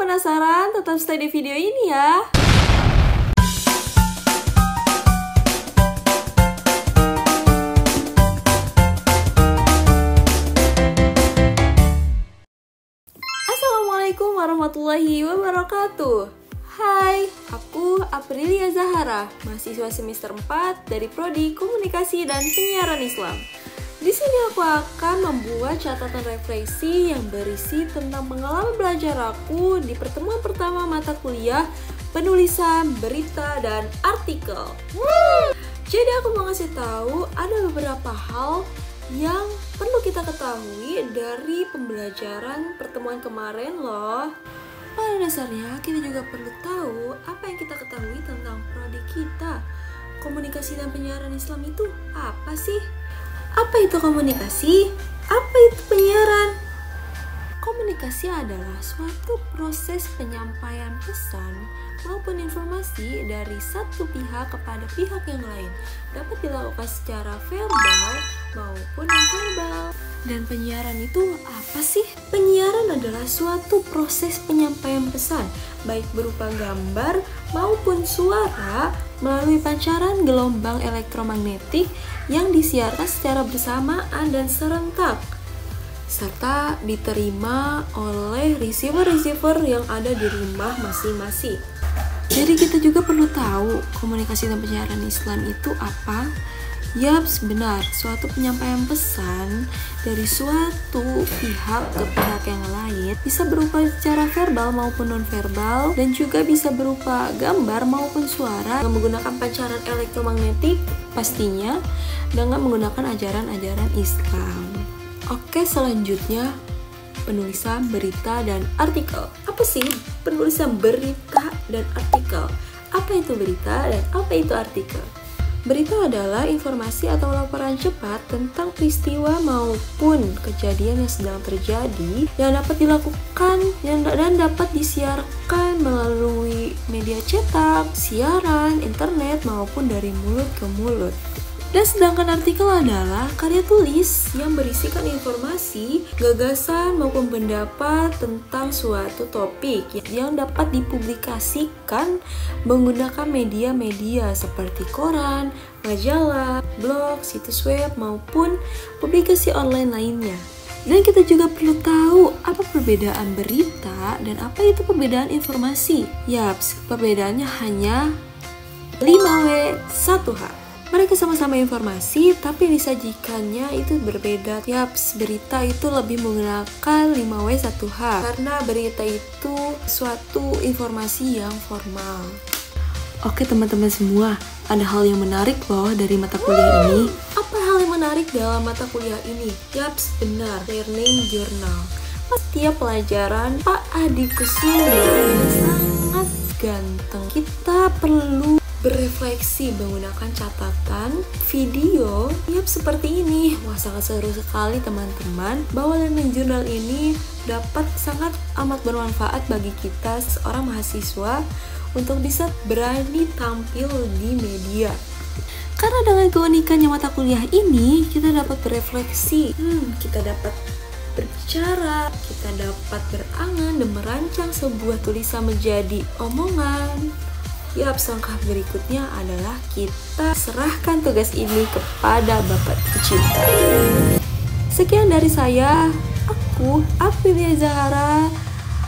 penasaran? Tetap stay di video ini ya. Assalamualaikum warahmatullahi wabarakatuh. Hai, aku Aprilia Zahara, mahasiswa semester 4 dari Prodi Komunikasi dan Penyiaran Islam. Di sini aku akan membuat catatan refleksi yang berisi tentang pengalaman belajar aku di pertemuan pertama mata kuliah penulisan berita dan artikel. Jadi aku mau ngasih tahu ada beberapa hal yang perlu kita ketahui dari pembelajaran pertemuan kemarin loh. Pada dasarnya kita juga perlu tahu apa yang kita ketahui tentang prodi kita. Komunikasi dan penyiaran Islam itu apa sih? Apa itu komunikasi? Apa itu penyiaran? Komunikasi adalah suatu proses penyampaian pesan maupun informasi dari satu pihak kepada pihak yang lain. Dapat dilakukan secara verbal maupun non-verbal. Dan penyiaran itu apa sih? Penyiaran adalah suatu proses penyampaian pesan, baik berupa gambar maupun suara melalui pancaran gelombang elektromagnetik yang disiarkan secara bersamaan dan serentak, serta diterima oleh receiver-receiver yang ada di rumah masing-masing. Jadi kita juga perlu tahu komunikasi dan penyiaran Islam itu apa? Yaps, benar, suatu penyampaian pesan dari suatu pihak ke pihak yang lain bisa berupa secara verbal maupun non-verbal dan juga bisa berupa gambar maupun suara dengan menggunakan pancaran elektromagnetik, pastinya dengan menggunakan ajaran-ajaran Islam. Oke, selanjutnya penulisan berita dan artikel. Apa sih penulisan berita dan artikel? Apa itu berita dan apa itu artikel? Berita adalah informasi atau laporan cepat tentang peristiwa maupun kejadian yang sedang terjadi yang dapat dilakukan dan dapat disiarkan melalui media cetak, siaran, internet maupun dari mulut ke mulut. Dan sedangkan artikel adalah karya tulis yang berisikan informasi, gagasan maupun pendapat tentang suatu topik yang dapat dipublikasikan menggunakan media-media seperti koran, majalah, blog, situs web maupun publikasi online lainnya. Dan kita juga perlu tahu apa perbedaan berita dan apa itu perbedaan informasi. Yaps, perbedaannya hanya 5W 1H. Mereka sama-sama informasi, tapi disajikannya itu berbeda. Yaps, berita itu lebih menggunakan 5W 1H karena berita itu suatu informasi yang formal. Oke teman-teman semua, ada hal yang menarik loh dari mata kuliah ini. Apa hal yang menarik dalam mata kuliah ini? Yaps, benar, learning journal. Setiap pelajaran Pak Adi Kusuma sangat ganteng. Kita perlu berefleksi menggunakan catatan, video, seperti ini. Wah, sangat seru sekali teman-teman. Bahwa learning journal ini dapat sangat amat bermanfaat bagi kita seorang mahasiswa untuk bisa berani tampil di media. Karena dengan keunikannya mata kuliah ini, kita dapat berefleksi, kita dapat berbicara, kita dapat berangan dan merancang sebuah tulisan menjadi omongan. Langkah berikutnya adalah kita serahkan tugas ini kepada Bapak tercinta. Sekian dari saya, aku Aprilia Zahara.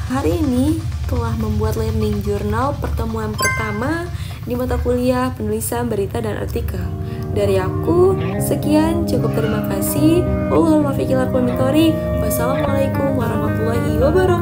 Hari ini telah membuat learning journal pertemuan pertama di mata kuliah penulisan berita dan artikel. Dari aku, sekian, cukup, terima kasih. Wassalamualaikum warahmatullahi wabarakatuh.